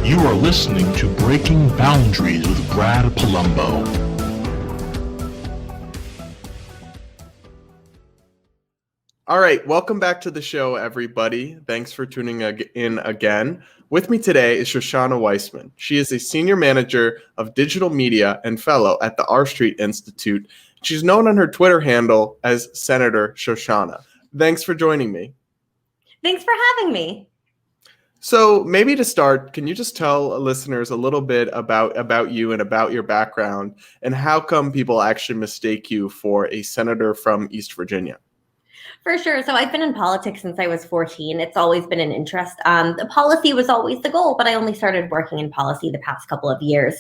You are listening to Breaking Boundaries with Brad Palumbo. All right, welcome back to the show, everybody. Thanks for tuning in again. With me today is Shoshana Weissmann. She is a senior manager of digital media and fellow at the R Street Institute. She's known on her Twitter handle as Senator Shoshana. Thanks for joining me. Thanks for having me. So maybe to start, can you just tell listeners a little bit about you and about your background and how come people actually mistake you for a senator from East Virginia? For sure. So I've been in politics since I was 14. It's always been an interest. The policy was always the goal, but I only started working in policy the past couple of years.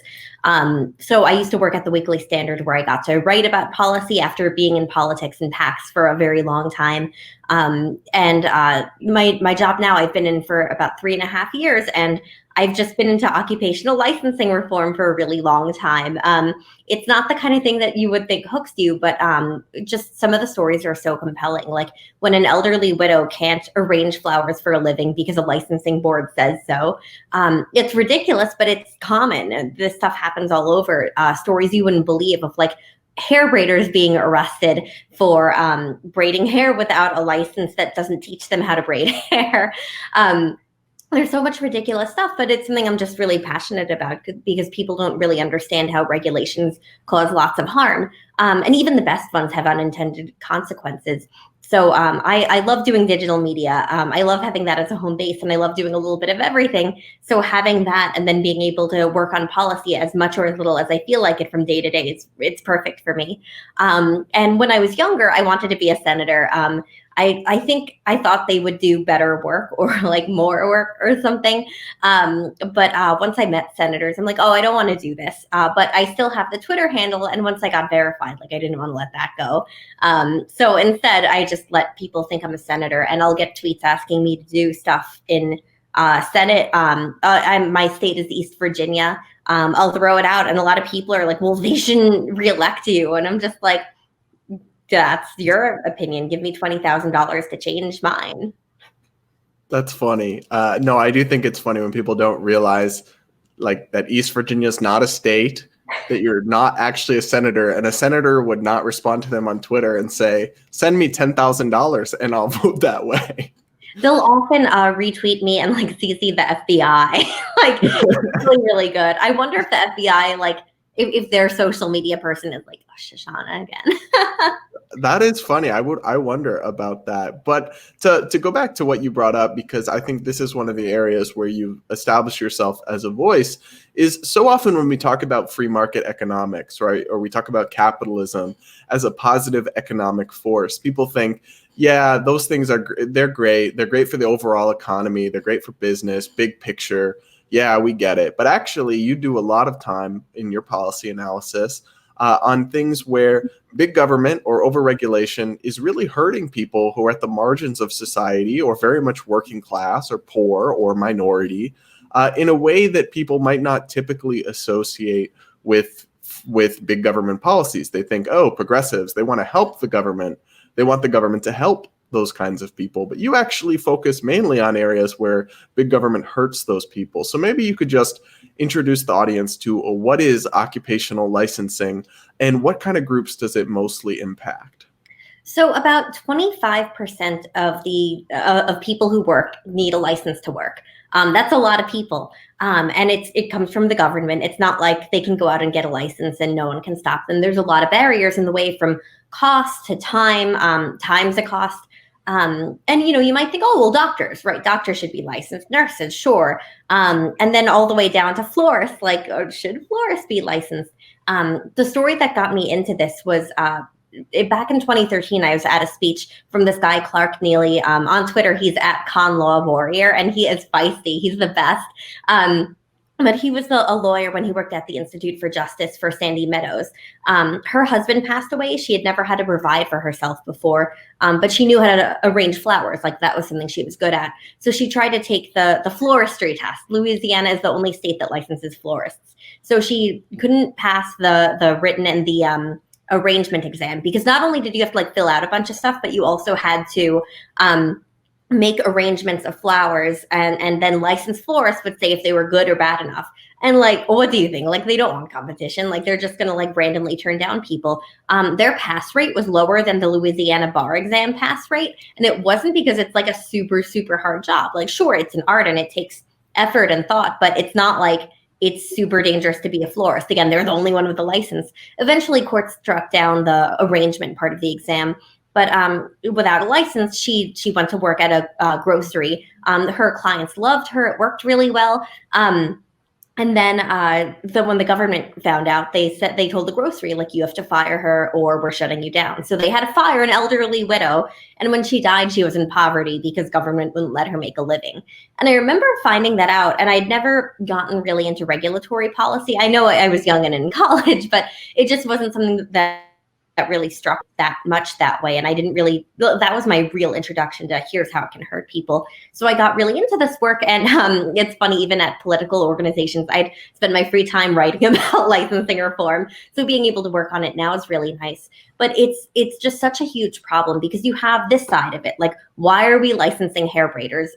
So I used to work at the Weekly Standard where I got to write about policy after being in politics and PACs for a very long time. My job now I've been in for about 3.5 years, and I've just been into occupational licensing reform for a really long time. It's not the kind of thing that you would think hooks you, but just some of the stories are so compelling. Like when an elderly widow can't arrange flowers for a living because a licensing board says so. It's ridiculous, but it's common. This stuff happens all over. Stories you wouldn't believe of like hair braiders being arrested for braiding hair without a license that doesn't teach them how to braid hair. There's so much ridiculous stuff, but it's something I'm just really passionate about because people don't really understand how regulations cause lots of harm. And even the best ones have unintended consequences. So I love doing digital media. I love having that as a home base, and I love doing a little bit of everything. So having that and then being able to work on policy as much or as little as I feel like it from day to day, it's perfect for me. And when I was younger, I wanted to be a senator. I think I thought they would do better work or like more work or something. But once I met senators, I'm like, oh, I don't want to do this. But I still have the Twitter handle. And once I got verified, like I didn't want to let that go. So instead, I just let people think I'm a senator, and I'll get tweets asking me to do stuff in Senate. My state is East Virginia. I'll throw it out. And a lot of people are like, well, they shouldn't reelect you. And I'm just like, that's your opinion. Give me $20,000 to change mine. That's funny. No, I do think it's funny when people don't realize like that East Virginia is not a state, that you're not actually a senator, and a senator would not respond to them on Twitter and say, send me $10,000 and I'll vote that way. They'll often retweet me and like CC the FBI. Like it's really, really good. I wonder if the FBI, like if their social media person is like, oh, Shoshana again. That is funny. I wonder about that. But to go back to what you brought up, because I think this is one of the areas where you establish yourself as a voice, is so often when we talk about free market economics, right, or we talk about capitalism as a positive economic force, people think, yeah, those things they're great. They're great for the overall economy. They're great for business, big picture. Yeah, we get it. But actually, you do a lot of time in your policy analysis on things where big government or overregulation is really hurting people who are at the margins of society or very much working class or poor or minority in a way that people might not typically associate with big government policies. They think, oh, progressives, they want to help the government. They want the government to help those kinds of people. But you actually focus mainly on areas where big government hurts those people. So maybe you could just introduce the audience to what is occupational licensing and what kind of groups does it mostly impact? So about 25% of people who work need a license to work. That's a lot of people. And it comes from the government. It's not like they can go out and get a license and no one can stop them. There's a lot of barriers in the way, from cost to time. Time's a cost. And, you might think, oh, well, doctors, right? Doctors should be licensed, nurses, sure. And then all the way down to florists, like, should florists be licensed? The story that got me into this was back in 2013, I was at a speech from this guy, Clark Neely. On Twitter, he's at Con Law Warrior, and he is feisty. He's the best. But he was a lawyer when he worked at the Institute for Justice for Sandy Meadows. Her husband passed away. She had never had to provide for herself before, but she knew how to arrange flowers. Like that was something she was good at. So she tried to take the floristry test. Louisiana is the only state that licenses florists. So she couldn't pass the written and the arrangement exam, because not only did you have to like fill out a bunch of stuff, but you also had to make arrangements of flowers, and then licensed florists would say if they were good or bad enough. And like, what do you think? Like, they don't want competition. Like, they're just gonna like randomly turn down people. Their pass rate was lower than the Louisiana bar exam pass rate, and it wasn't because it's like a super super hard job. Like, sure, it's an art and it takes effort and thought, but it's not like it's super dangerous to be a florist. Again, they're the only one with a license. Eventually, courts struck down the arrangement part of the exam. But without a license, she went to work at a grocery. Her clients loved her. It worked really well. And then when the government found out, they told the grocery, like, you have to fire her or we're shutting you down. So they had to fire an elderly widow. And when she died, she was in poverty because government wouldn't let her make a living. And I remember finding that out, and I'd never gotten really into regulatory policy. I know I was young and in college, but it just wasn't something that really struck that much that way. And I didn't really, that was my real introduction to here's how it can hurt people. So I got really into this work. And it's funny, even at political organizations, I'd spend my free time writing about licensing reform. So being able to work on it now is really nice. But it's just such a huge problem because you have this side of it. Like, why are we licensing hair braiders?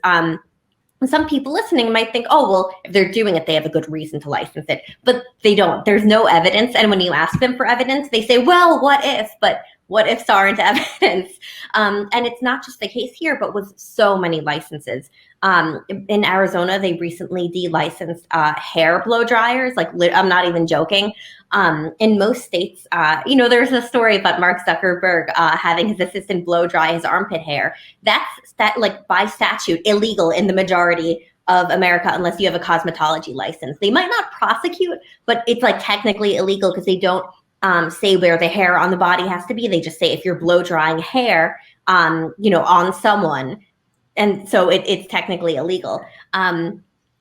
Some people listening might think, oh, well, if they're doing it, they have a good reason to license it. But they don't. There's no evidence. And when you ask them for evidence, they say, well, what if? But what ifs aren't evidence. And it's not just the case here, but with so many licenses. In Arizona, they recently de-licensed hair blow dryers. Like, I'm not even joking. In most states, there's a story about Mark Zuckerberg having his assistant blow dry his armpit hair. That's like by statute illegal in the majority of America unless you have a cosmetology license. They might not prosecute, but it's like technically illegal because they don't say where the hair on the body has to be. They just say if you're blow drying hair, on someone, and so it's technically illegal.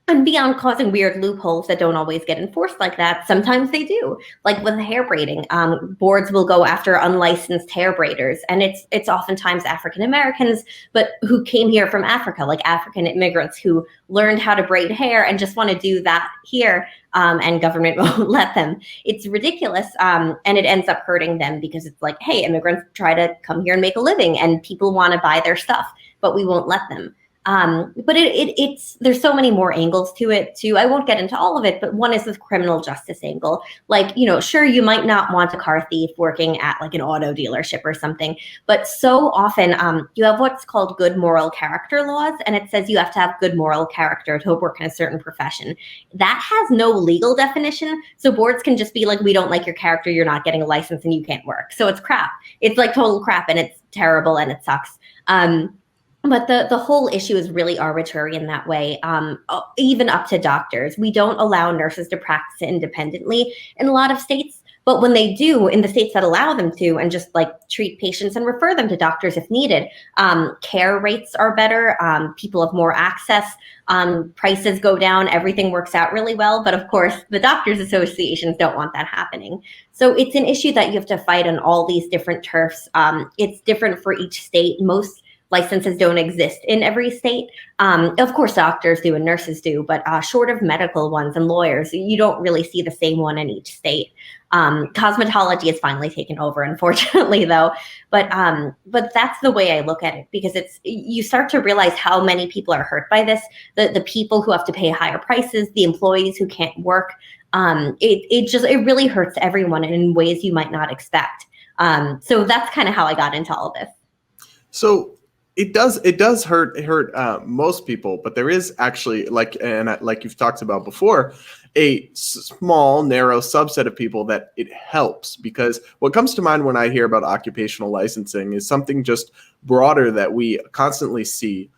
And beyond causing weird loopholes that don't always get enforced like that, sometimes they do. Like with hair braiding, boards will go after unlicensed hair braiders, and it's oftentimes African Americans, but who came here from Africa, like African immigrants who learned how to braid hair and just want to do that here, and government won't let them. It's ridiculous, and it ends up hurting them because it's like, hey, immigrants try to come here and make a living, and people want to buy their stuff, but we won't let them. But it's there's so many more angles to it too. I won't get into all of it, but one is the criminal justice angle. Like, sure, you might not want a car thief working at like an auto dealership or something, but so often you have what's called good moral character laws, and it says you have to have good moral character to work in a certain profession. That has no legal definition, so boards can just be like, we don't like your character, you're not getting a license, and you can't work. So it's crap. It's like total crap, and it's terrible, and it sucks. But the whole issue is really arbitrary in that way, even up to doctors. We don't allow nurses to practice independently in a lot of states. But when they do, in the states that allow them to, and just like treat patients and refer them to doctors if needed, care rates are better. People have more access. Prices go down. Everything works out really well. But of course, the doctors' associations don't want that happening. So it's an issue that you have to fight on all these different turfs. It's different for each state. Most licenses don't exist in every state. Of course, doctors do and nurses do, but short of medical ones and lawyers, you don't really see the same one in each state. Cosmetology has finally taken over, unfortunately, though. But that's the way I look at it, because you start to realize how many people are hurt by this. The people who have to pay higher prices, the employees who can't work. It really hurts everyone in ways you might not expect. So that's kind of how I got into all of this. So it does hurt most people, but there is actually, like you've talked about before, a small, narrow subset of people that it helps. Because what comes to mind when I hear about occupational licensing is something just broader that we constantly see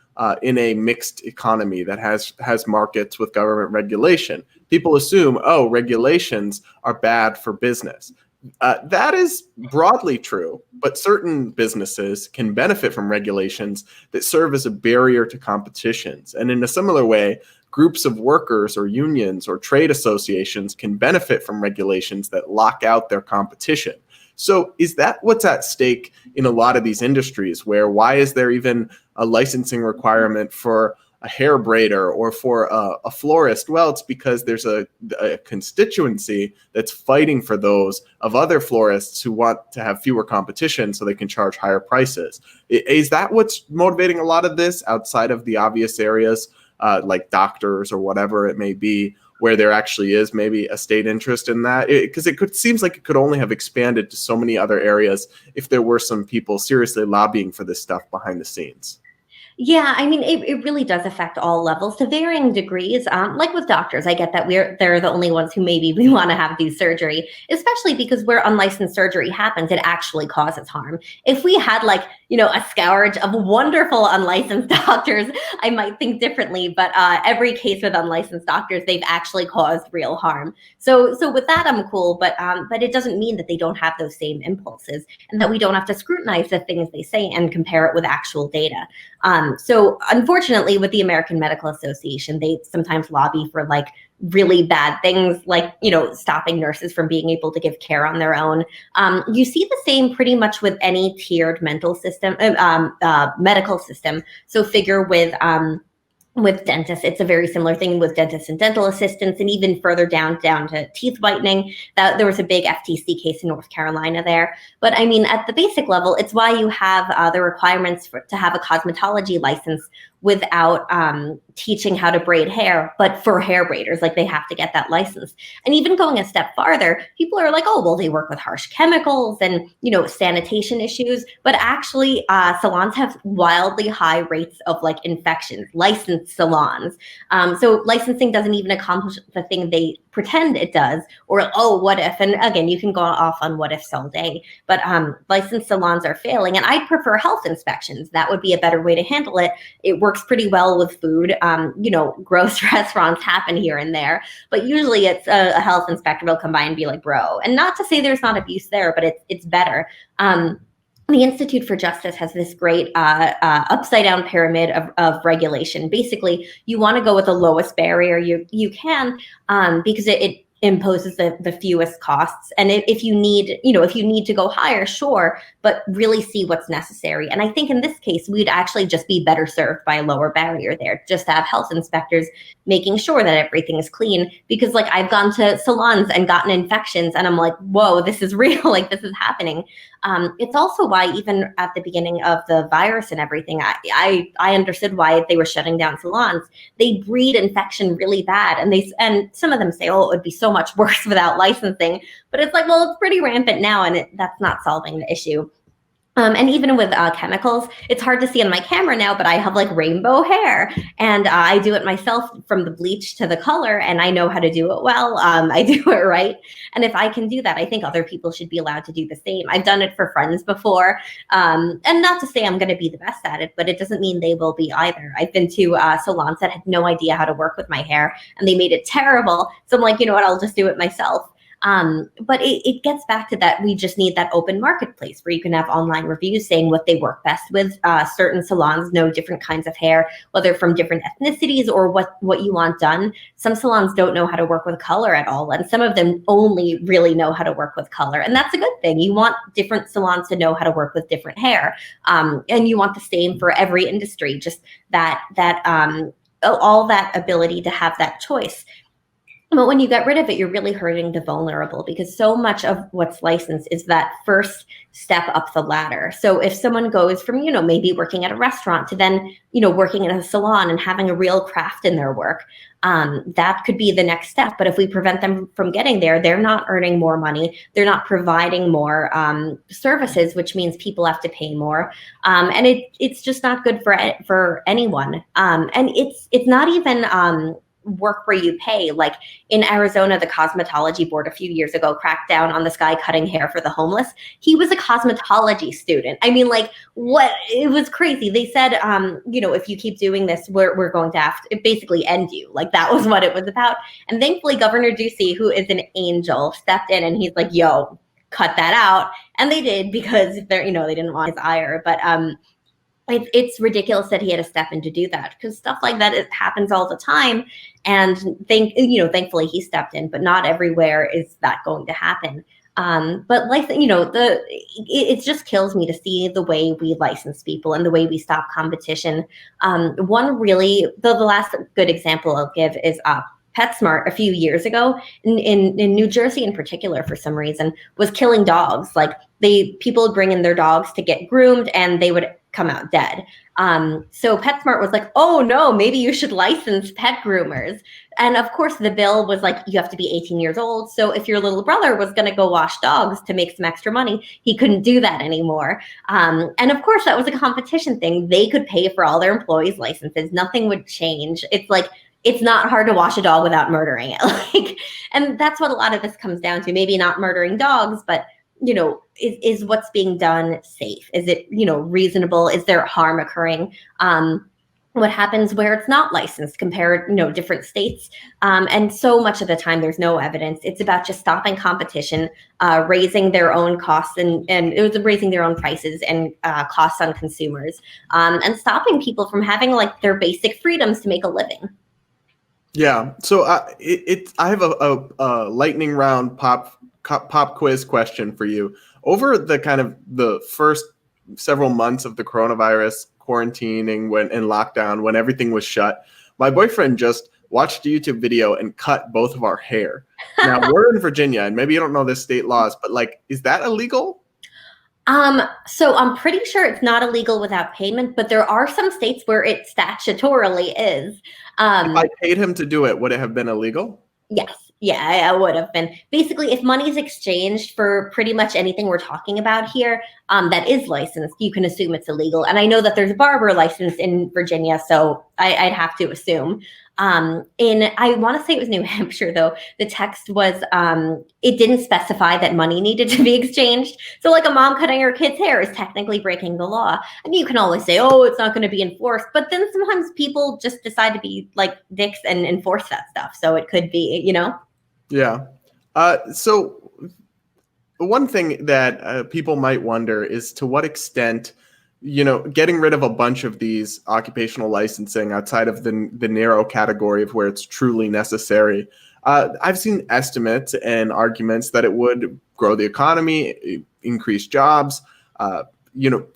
in a mixed economy that has markets with government regulation. People assume, oh, regulations are bad for business. That is broadly true, but certain businesses can benefit from regulations that serve as a barrier to competitions. And in a similar way, groups of workers or unions or trade associations can benefit from regulations that lock out their competition. So is that what's at stake in a lot of these industries, why is there even a licensing requirement for hair braider or for a florist? Well, it's because there's a constituency that's fighting for those of other florists who want to have fewer competition so they can charge higher prices. Is that what's motivating a lot of this outside of the obvious areas like doctors or whatever it may be, where there actually is maybe a state interest in that? Because seems like it could only have expanded to so many other areas if there were some people seriously lobbying for this stuff behind the scenes. Yeah, I mean, it really does affect all levels to varying degrees. Like with doctors, I get that they're the only ones who maybe we want to have do surgery, especially because where unlicensed surgery happens, it actually causes harm. If we had like, a scourge of wonderful unlicensed doctors, I might think differently. But every case with unlicensed doctors, they've actually caused real harm. So with that, I'm cool. But it doesn't mean that they don't have those same impulses and that we don't have to scrutinize the things they say and compare it with actual data. So unfortunately, with the American Medical Association, they sometimes lobby for like really bad things, like, stopping nurses from being able to give care on their own. You see the same pretty much with any tiered medical system. So figure with dentists, it's a very similar thing with dentists and dental assistants, and even further down to teeth whitening. That there was a big FTC case in North Carolina there. But I mean, at the basic level, it's why you have the requirements to have a cosmetology license without teaching how to braid hair, but for hair braiders, like they have to get that license. And even going a step farther, people are like, oh, well, they work with harsh chemicals and, sanitation issues, but actually salons have wildly high rates of like infections, licensed salons. So licensing doesn't even accomplish the thing they pretend it does, or, oh, what if? And again, you can go off on what ifs all day, but licensed salons are failing. And I'd prefer health inspections. That would be a better way to handle it. It works pretty well with food. Gross restaurants happen here and there, but usually it's a health inspector will come by and be like, bro. And not to say there's not abuse there, but it's better. The Institute for Justice has this great upside down pyramid of regulation. Basically, you want to go with the lowest barrier you can because it imposes the fewest costs. And if you need to go higher, sure, but really see what's necessary. And I think in this case, we'd actually just be better served by a lower barrier there, just to have health inspectors making sure that everything is clean. Because like I've gone to salons and gotten infections and I'm like, whoa, this is real, like this is happening. It's also why even at the beginning of the virus and everything, I understood why they were shutting down salons. They breed infection really bad. And some of them say, oh, it would be so much worse without licensing. But it's like, well, it's pretty rampant now, and that's not solving the issue. And even with chemicals, it's hard to see on my camera now, but I have like rainbow hair, and I do it myself from the bleach to the color, and I know how to do it well. I do it right. And if I can do that, I think other people should be allowed to do the same. I've done it for friends before. And not to say I'm going to be the best at it, but it doesn't mean they will be either. I've been to salons that had no idea how to work with my hair, and they made it terrible. So I'm like, you know what, I'll just do it myself. But it gets back to that. We just need that open marketplace where you can have online reviews saying what they work best with. Certain salons know different kinds of hair, whether from different ethnicities or what you want done. Some salons don't know how to work with color at all. And some of them only really know how to work with color. And that's a good thing. You want different salons to know how to work with different hair. And you want the same for every industry, just all that ability to have that choice. But when you get rid of it, you're really hurting the vulnerable, because so much of what's licensed is that first step up the ladder. So if someone goes from, maybe working at a restaurant to then, working in a salon and having a real craft in their work, that could be the next step. But if we prevent them from getting there, they're not earning more money. They're not providing more services, which means people have to pay more. And it's just not good for anyone. And it's not even work where you pay. Like in Arizona, the cosmetology board a few years ago cracked down on this guy cutting hair for the homeless. He was a cosmetology student. I mean, like, what? It was crazy. They said, if you keep doing this, we're going to have to basically end you. Like, that was what it was about. And thankfully, Governor Ducey, who is an angel, stepped in and he's like, yo, cut that out. And they did, because they didn't want his ire. But it's ridiculous that he had to step in to do that, because stuff like that, it happens all the time. And thankfully he stepped in, but not everywhere is that going to happen. But like, it just kills me to see the way we license people and the way we stop competition. One really, the last good example I'll give is PetSmart a few years ago in New Jersey in particular, for some reason, was killing dogs. Like people would bring in their dogs to get groomed and they would come out dead. So PetSmart was like, oh no, maybe you should license pet groomers. And of course the bill was like, you have to be 18 years old. So if your little brother was going to go wash dogs to make some extra money, he couldn't do that anymore. And of course that was a competition thing. They could pay for all their employees' licenses. Nothing would change. It's like, it's not hard to wash a dog without murdering it. And that's what a lot of this comes down to. Maybe not murdering dogs, but is what's being done safe? Is it, reasonable? Is there harm occurring? What happens where it's not licensed compared, different states? And so much of the time there's no evidence. It's about just stopping competition, raising their own costs and it was raising their own prices and costs on consumers, and stopping people from having like their basic freedoms to make a living. Yeah. So I have a lightning round pop quiz question for you. Over the kind of the first several months of the coronavirus quarantining and lockdown, when everything was shut, my boyfriend just watched a YouTube video and cut both of our hair. Now we're in Virginia and maybe you don't know the state laws, but like, is that illegal? So I'm pretty sure it's not illegal without payment, but there are some states where it statutorily is. If I paid him to do it, would it have been illegal? Yes. Yeah, I would have been. Basically, if money is exchanged for pretty much anything we're talking about here, that is licensed, you can assume it's illegal. And I know that there's a barber license in Virginia, so I'd have to assume. I want to say it was New Hampshire, though. The text was, it didn't specify that money needed to be exchanged. So like a mom cutting her kid's hair is technically breaking the law. And you can always say, oh, it's not going to be enforced. But then sometimes people just decide to be like dicks and enforce that stuff. So it could be, Yeah. So one thing that people might wonder is to what extent, getting rid of a bunch of these occupational licensing outside of the narrow category of where it's truly necessary. I've seen estimates and arguments that it would grow the economy, increase jobs,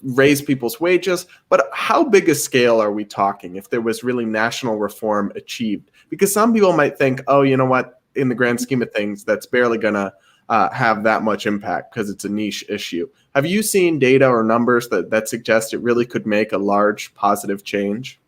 raise people's wages. But how big a scale are we talking if there was really national reform achieved? Because some people might think, oh, you know what, in the grand scheme of things, that's barely going to have that much impact because it's a niche issue. Have you seen data or numbers that suggest it really could make a large positive change?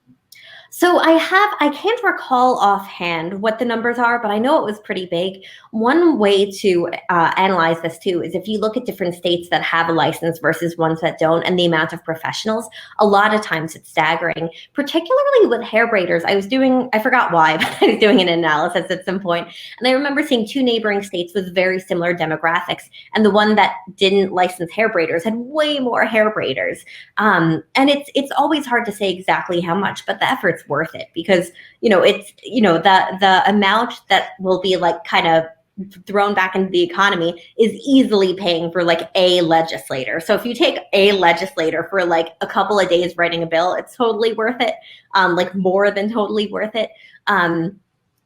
So I can't recall offhand what the numbers are, but I know it was pretty big. One way to analyze this too is if you look at different states that have a license versus ones that don't and the amount of professionals, a lot of times it's staggering, particularly with hair braiders. I forgot why, but I was doing an analysis at some point, and I remember seeing two neighboring states with very similar demographics, and the one that didn't license hair braiders had way more hair braiders. And it's always hard to say exactly how much, but the effort's worth it because it's the amount that will be like kind of thrown back into the economy is easily paying for like a legislator. So if you take a legislator for like a couple of days writing a bill, it's totally worth it, like more than totally worth it.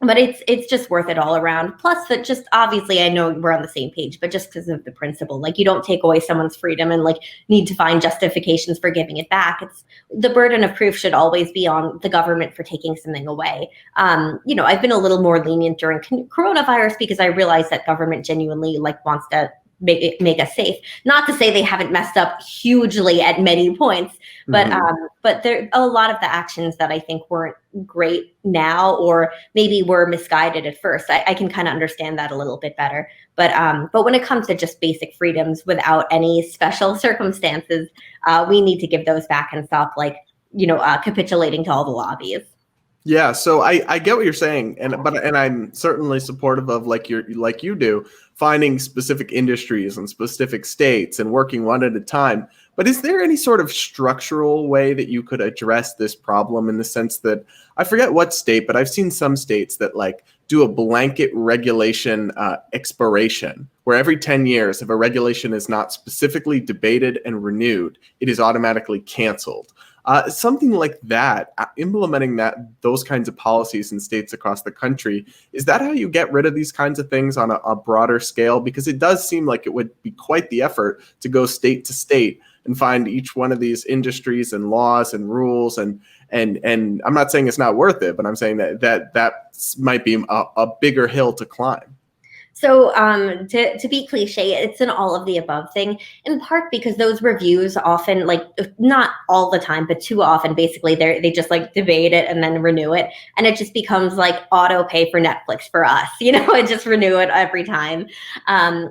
But it's just worth it all around. Plus, that just obviously, I know we're on the same page, but just because of the principle, like you don't take away someone's freedom and like need to find justifications for giving it back. It's the burden of proof should always be on the government for taking something away. I've been a little more lenient during coronavirus because I realize that government genuinely like wants to make us safe. Not to say they haven't messed up hugely at many points, but but there a lot of the actions that I think weren't great now, or maybe were misguided at first. I can kind of understand that a little bit better. But when it comes to just basic freedoms without any special circumstances, we need to give those back and stop capitulating to all the lobbies. Yeah, so I get what you're saying, and I'm certainly supportive of like you do, finding specific industries and specific states and working one at a time. But is there any sort of structural way that you could address this problem, in the sense that, I forget what state, but I've seen some states that like do a blanket regulation expiration, where every 10 years, if a regulation is not specifically debated and renewed, it is automatically canceled. Something like that, implementing those kinds of policies in states across the country, is that how you get rid of these kinds of things on a broader scale? Because it does seem like it would be quite the effort to go state to state and find each one of these industries and laws and rules, and I'm not saying it's not worth it, but I'm saying that might be a bigger hill to climb. So to be cliche, it's an all of the above thing, in part because those reviews often, like, not all the time, but too often, basically they just like debate it and then renew it. And it just becomes like auto pay for Netflix for us, and just renew it every time.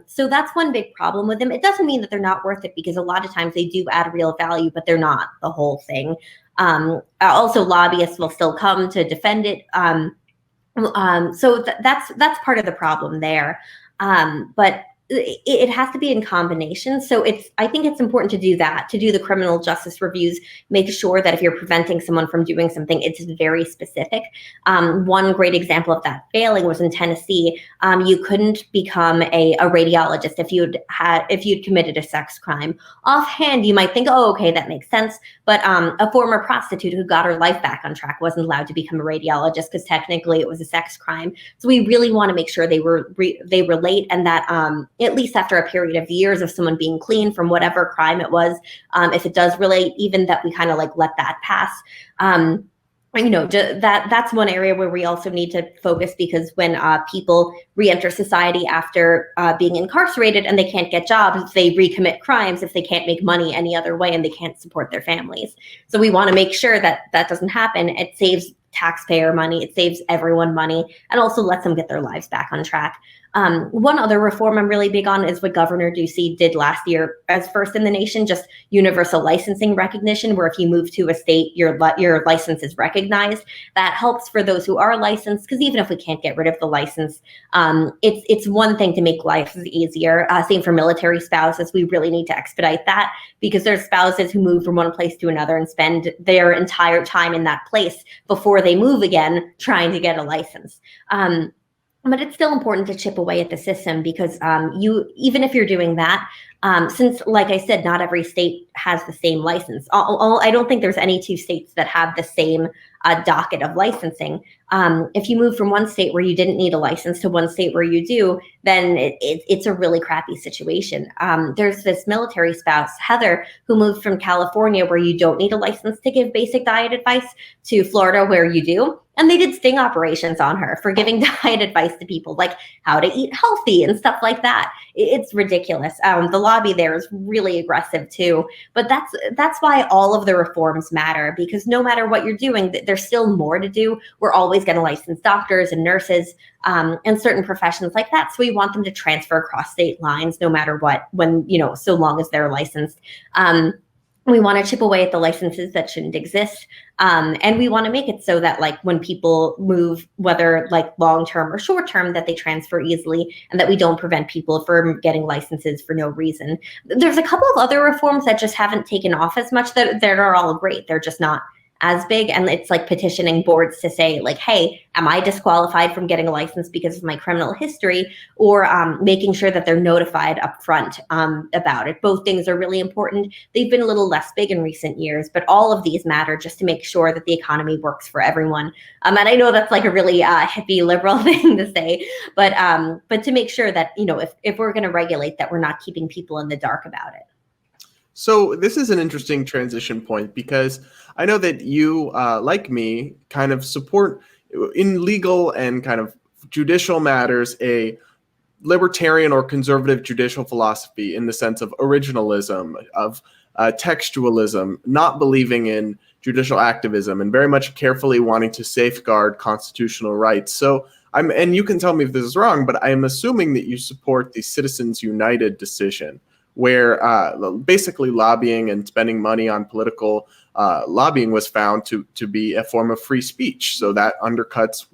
So that's one big problem with them. It doesn't mean that they're not worth it, because a lot of times they do add real value, but they're not the whole thing. Also, lobbyists will still come to defend it. So that's part of the problem there. But it has to be in combination. So I think it's important to do that, to do the criminal justice reviews, make sure that if you're preventing someone from doing something, it's very specific. One great example of that failing was in Tennessee. You couldn't become a radiologist if you'd committed a sex crime. Offhand, you might think, oh, okay, that makes sense. But a former prostitute who got her life back on track wasn't allowed to become a radiologist, because technically it was a sex crime. So we really want to make sure they relate, and that at least after a period of years of someone being clean from whatever crime it was, if it does relate, even that we kind of like let that pass. That's one area where we also need to focus, because when people re-enter society after being incarcerated and they can't get jobs, they recommit crimes if they can't make money any other way and they can't support their families. So we want to make sure that that doesn't happen. It saves taxpayer money, it saves everyone money, and also lets them get their lives back on track. One other reform I'm really big on is what Governor Ducey did last year as first in the nation, just universal licensing recognition, where if you move to a state, your license is recognized. That helps for those who are licensed, because even if we can't get rid of the license, it's one thing to make life easier. Same for military spouses. We really need to expedite that, because there's spouses who move from one place to another and spend their entire time in that place before they move again trying to get a license. But it's still important to chip away at the system, because even if you're doing that, since, like I said, not every state has the same license. I don't think there's any two states that have the same docket of licensing. If you move from one state where you didn't need a license to one state where you do, then it's a really crappy situation. There's this military spouse, Heather, who moved from California, where you don't need a license to give basic diet advice, to Florida, where you do. And they did sting operations on her for giving diet advice to people, like how to eat healthy and stuff like that. It's ridiculous. The lobby there is really aggressive too. But that's why all of the reforms matter, because no matter what you're doing, there's still more to do. We're always going to license doctors and nurses and certain professions like that. So we want them to transfer across state lines, no matter what, so long as they're licensed. We want to chip away at the licenses that shouldn't exist. And we want to make it so that, like, when people move, whether like long-term or short-term, that they transfer easily, and that we don't prevent people from getting licenses for no reason. There's a couple of other reforms that just haven't taken off as much, that are all great. They're just not as big. And it's like petitioning boards to say, like, hey, am I disqualified from getting a license because of my criminal history? Or making sure that they're notified up front about it. Both things are really important. They've been a little less big in recent years, but all of these matter, just to make sure that the economy works for everyone. And I know that's like a really hippie liberal thing to say, but to make sure that, if we're going to regulate, that we're not keeping people in the dark about it. So this is an interesting transition point, because I know that you, like me, kind of support, in legal and kind of judicial matters, a libertarian or conservative judicial philosophy, in the sense of originalism, of textualism, not believing in judicial activism, and very much carefully wanting to safeguard constitutional rights. So and you can tell me if this is wrong, but I am assuming that you support the Citizens United decision, where basically lobbying and spending money on political lobbying was found to be a form of free speech. So that undercuts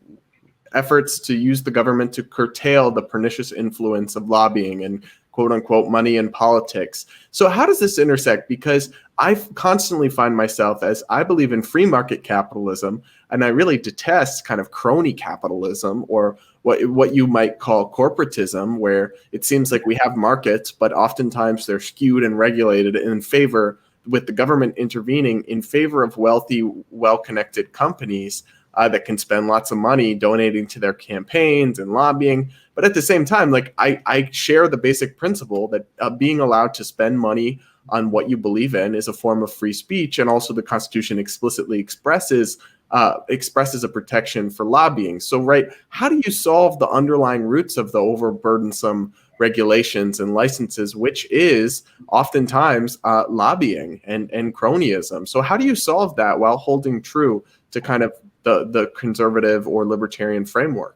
efforts to use the government to curtail the pernicious influence of lobbying and quote unquote money in politics. So how does this intersect? Because I constantly find myself, as I believe in free market capitalism, and I really detest kind of crony capitalism, or what you might call corporatism, where it seems like we have markets, but oftentimes they're skewed and regulated in favor, with the government intervening in favor of wealthy, well-connected companies that can spend lots of money donating to their campaigns and lobbying. But at the same time, like I share the basic principle that being allowed to spend money on what you believe in is a form of free speech, and also the Constitution explicitly expresses a protection for lobbying. So, right, how do you solve the underlying roots of the overburdensome regulations and licenses, which is oftentimes lobbying and cronyism? So how do you solve that while holding true to kind of the conservative or libertarian framework?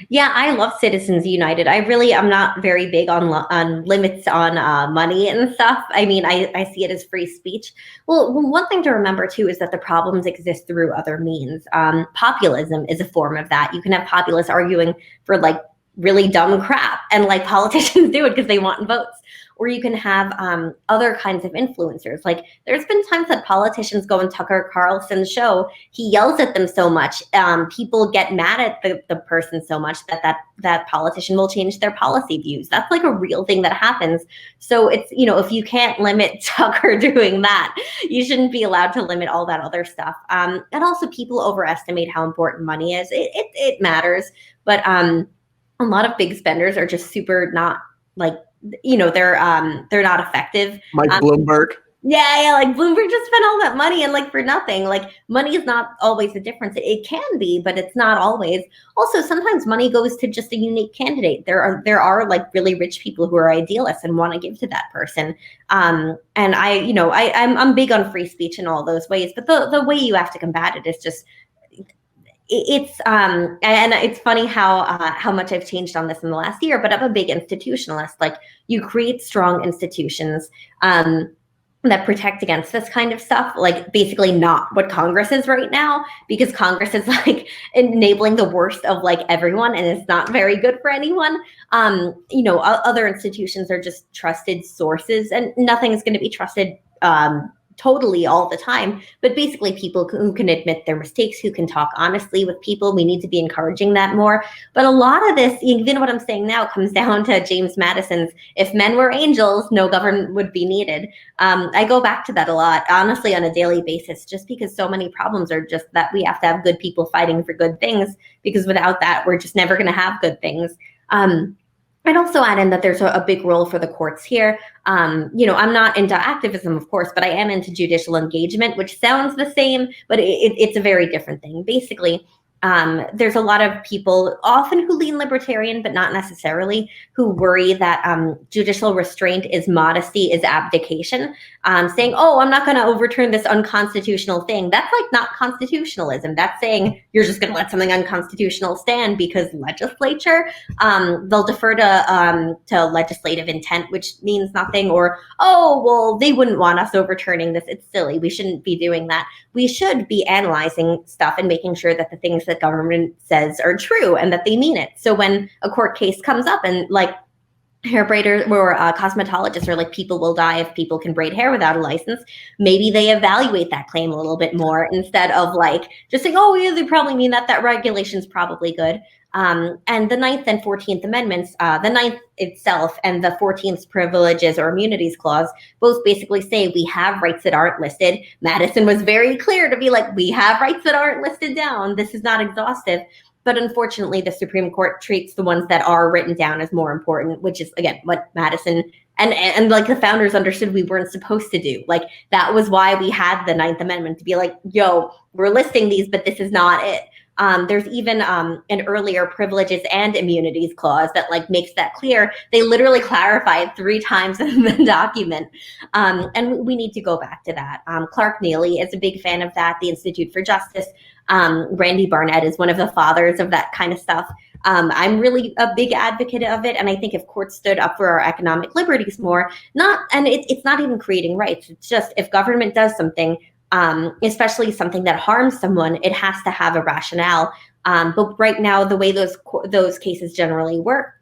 Yeah, I love Citizens United. I'm not very big on limits on money and stuff. I mean, I see it as free speech. Well, one thing to remember too is that the problems exist through other means. Populism is a form of that. You can have populists arguing for like really dumb crap, and like politicians do it because they want votes. Or you can have other kinds of influencers. Like there's been times that politicians go on Tucker Carlson's show. He yells at them so much. People get mad at the person so much that politician will change their policy views. That's like a real thing that happens. So it's, if you can't limit Tucker doing that, you shouldn't be allowed to limit all that other stuff. And also people overestimate how important money is. It matters. But a lot of big spenders are just super not like, they're not effective. Mike Bloomberg. Yeah, like Bloomberg just spent all that money and like for nothing. Like money is not always the difference. It can be, but it's not always. Also, sometimes money goes to just a unique candidate. There are like really rich people who are idealists and want to give to that person. And I'm big on free speech in all those ways. But the way you have to combat it is just and it's funny how much I've changed on this in the last year, but I'm a big institutionalist. Like you create strong institutions that protect against this kind of stuff, like basically not what Congress is right now, because Congress is like enabling the worst of like everyone, and it's not very good for anyone. Other institutions are just trusted sources, and nothing's going to be trusted totally all the time, but basically people who can admit their mistakes, who can talk honestly with people. We need to be encouraging that more. But a lot of this, even what I'm saying now, comes down to James Madison's, if men were angels, no government would be needed. I go back to that a lot, honestly, on a daily basis, just because so many problems are just that we have to have good people fighting for good things, because without that, we're just never going to have good things. I'd also add in that there's a big role for the courts here. I'm not into activism, of course, but I am into judicial engagement, which sounds the same, but it's a very different thing. Basically, there's a lot of people often who lean libertarian, but not necessarily, who worry that judicial restraint is modesty, is abdication, saying, oh, I'm not going to overturn this unconstitutional thing. That's like not constitutionalism. That's saying you're just going to let something unconstitutional stand because legislature, they'll defer to legislative intent, which means nothing, or, oh, well, they wouldn't want us overturning this. It's silly. We shouldn't be doing that. We should be analyzing stuff and making sure that the things that government says are true and that they mean it. So when a court case comes up and like hair braiders or cosmetologists are like, people will die if people can braid hair without a license, maybe they evaluate that claim a little bit more instead of like just saying, oh, yeah, they probably mean that regulation's probably good. And the 9th and 14th Amendments, the 9th itself and the 14th Privileges or Immunities Clause, both basically say we have rights that aren't listed. Madison was very clear to be like, we have rights that aren't listed down. This is not exhaustive. But unfortunately, the Supreme Court treats the ones that are written down as more important, which is, again, what Madison and like the founders understood we weren't supposed to do. Like that was why we had the 9th Amendment, to be like, yo, we're listing these, but this is not it. There's even an earlier Privileges and Immunities Clause that like makes that clear. They literally clarify it 3 times in the document. And we need to go back to that. Clark Neely is a big fan of that. The Institute for Justice. Randy Barnett is one of the fathers of that kind of stuff. I'm really a big advocate of it. And I think if courts stood up for our economic liberties more, it's not even creating rights. It's just if government does something, especially something that harms someone, it has to have a rationale. But right now, the way those cases generally work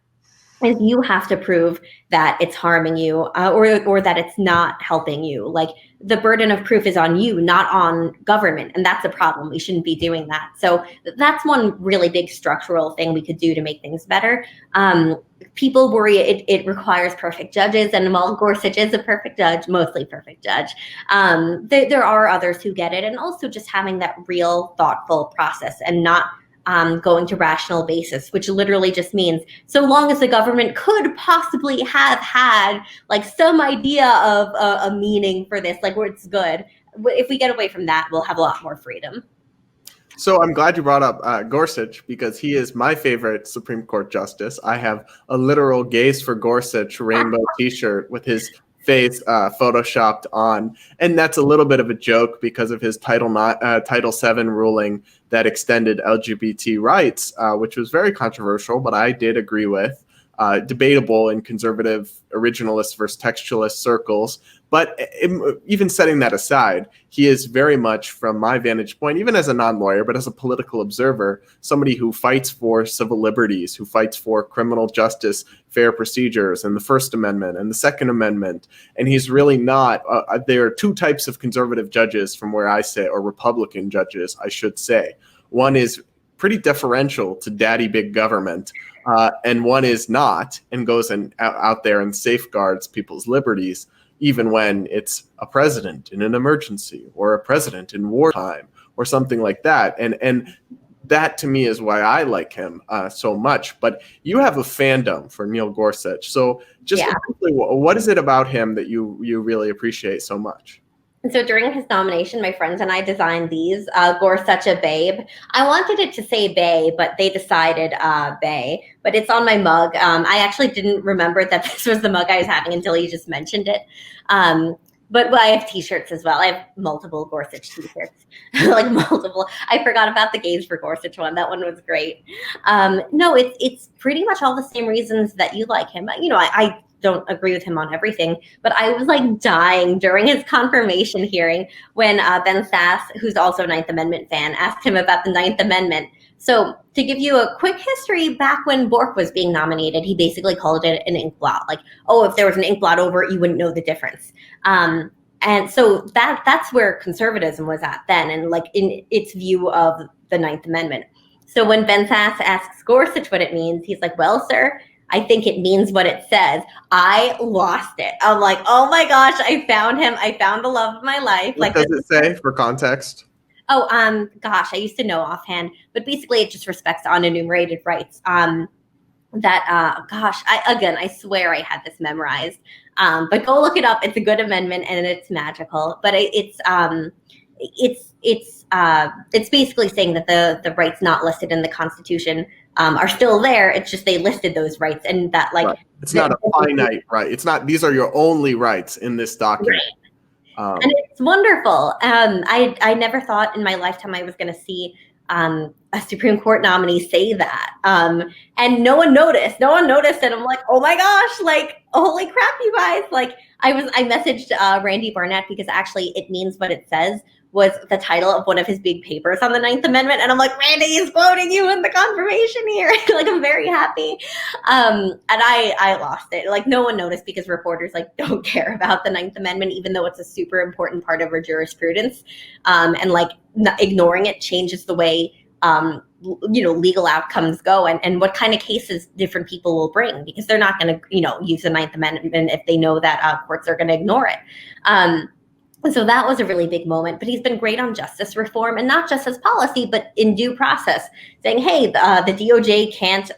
is you have to prove that it's harming you, or that it's not helping you. Like, the burden of proof is on you, not on government. And that's a problem. We shouldn't be doing that. So that's one really big structural thing we could do to make things better. People worry it requires perfect judges. And while Gorsuch is a perfect judge, mostly perfect judge, there are others who get it. And also just having that real, thoughtful process and not going to rational basis, which literally just means so long as the government could possibly have had like some idea of a meaning for this, like where it's good. If we get away from that, we'll have a lot more freedom. So I'm glad you brought up Gorsuch, because he is my favorite Supreme Court justice. I have a literal Gays for Gorsuch rainbow T-shirt with his face photoshopped on, and that's a little bit of a joke because of his Title VII ruling that extended LGBT rights, which was very controversial, but I did agree with. Debatable in conservative originalist versus textualist circles. But even setting that aside, he is very much, from my vantage point, even as a non-lawyer, but as a political observer, somebody who fights for civil liberties, who fights for criminal justice, fair procedures, and the First Amendment and the Second Amendment. And he's really not, there are two types of conservative judges from where I sit, or Republican judges, I should say. One is pretty deferential to daddy big government, and one is not, and goes out there and safeguards people's liberties, even when it's a president in an emergency, or a president in wartime, or something like that. And that, to me, is why I like him so much. But you have a fandom for Neil Gorsuch. So just briefly, what is it about him that you really appreciate so much? And so during his nomination, my friends and I designed these, Gorsuch a Babe. I wanted it to say Bay, but they decided Bay. But it's on my mug. I actually didn't remember that this was the mug I was having until you just mentioned it. But I have T-shirts as well. I have multiple Gorsuch T-shirts, like multiple. I forgot about the Gays for Gorsuch one. That one was great. No, it's pretty much all the same reasons that you like him. You know, I don't agree with him on everything, but I was like dying during his confirmation hearing when Ben Sasse, who's also a Ninth Amendment fan, asked him about the Ninth Amendment. So to give you a quick history, back when Bork was being nominated, he basically called it an ink blot. Like, oh, if there was an ink blot over it, you wouldn't know the difference. And so that's where conservatism was at then, and like in its view of the Ninth Amendment. So when Ben Sasse asks Gorsuch what it means, he's like, well, sir, I think it means what it says. I lost it. I'm like, oh my gosh, I found him. I found the love of my life. What does it say for context? Oh, gosh, I used to know offhand, but basically it just respects unenumerated rights. I swear I had this memorized. But go look it up. It's a good amendment and it's magical. But it's basically saying that the rights not listed in the Constitution are still there. It's just they listed those rights, and that like it's not a finite right. It's not these are your only rights in this document. Right. And it's wonderful. I never thought in my lifetime I was going to see a Supreme Court nominee say that. And no one noticed. And I'm like, oh my gosh, like, holy crap, you guys. Like, I messaged Randy Barnett because actually it means what it says was the title of one of his big papers on the Ninth Amendment. And I'm like, Randy is quoting you in the confirmation here. Like, I'm very happy. And I lost it. Like, no one noticed because reporters like don't care about the Ninth Amendment, even though it's a super important part of our jurisprudence. And like ignoring it changes the way, legal outcomes go and what kind of cases different people will bring, because they're not going to, use the Ninth Amendment if they know that courts are going to ignore it. And so that was a really big moment, but he's been great on justice reform, and not just as policy, but in due process, saying, hey, the DOJ can't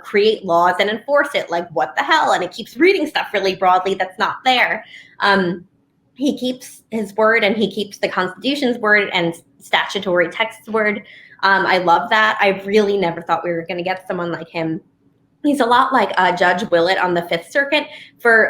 create laws and enforce it. Like, what the hell? And it keeps reading stuff really broadly that's not there. He keeps his word, and he keeps the Constitution's word and statutory text's word. I love that. I really never thought we were going to get someone like him. He's a lot like Judge Willett on the Fifth Circuit. For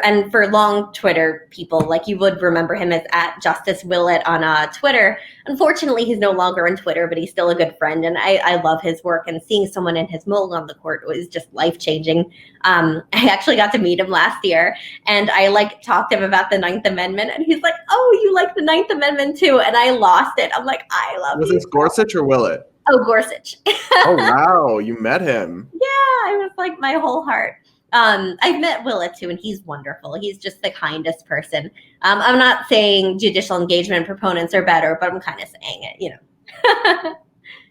long Twitter people, like, you would remember him as @Justice Willett on Twitter. Unfortunately, he's no longer on Twitter, but he's still a good friend, and I love his work. And seeing someone in his mold on the court was just life-changing. I actually got to meet him last year, and I talked to him about the Ninth Amendment, and he's like, "Oh, you like the Ninth Amendment too?" And I lost it. I'm like, "I love you." Was this Gorsuch or Willett? Oh, Gorsuch. Oh, wow. You met him. Yeah, I was like my whole heart. I've met Willa too, and he's wonderful. He's just the kindest person. I'm not saying judicial engagement proponents are better, but I'm kind of saying it, you know.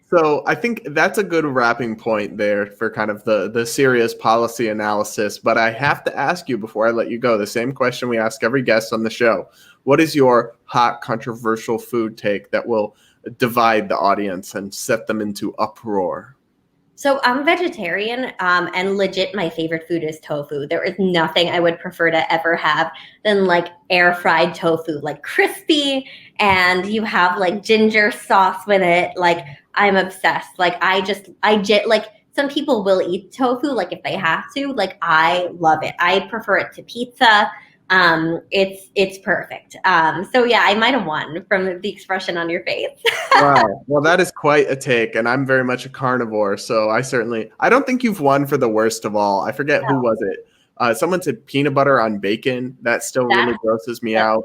So I think that's a good wrapping point there for kind of the serious policy analysis. But I have to ask you before I let you go, the same question we ask every guest on the show. What is your hot, controversial food take that will divide the audience and set them into uproar? So I'm vegetarian, and legit my favorite food is tofu. There is nothing I would prefer to ever have than like air fried tofu, like crispy, and you have like ginger sauce with it. Like I'm obsessed. Like like some people will eat tofu like if they have to. Like I love it. I prefer it to pizza. It's perfect. So yeah, I might have won from the expression on your face. Wow. Well, that is quite a take, and I'm very much a carnivore, so I don't think you've won for the worst of all. I forget who was it. Someone said peanut butter on bacon. That still really grosses me out.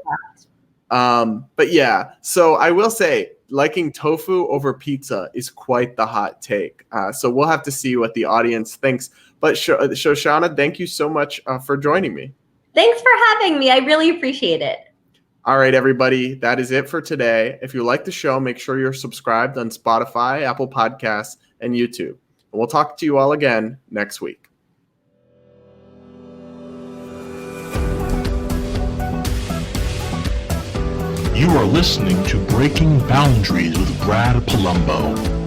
But yeah, so I will say liking tofu over pizza is quite the hot take. So we'll have to see what the audience thinks. But Shoshana, thank you so much for joining me. Thanks for having me. I really appreciate it. All right, everybody, that is it for today. If you like the show, make sure you're subscribed on Spotify, Apple Podcasts, and YouTube. And we'll talk to you all again next week. You are listening to Breaking Boundaries with Brad Palumbo.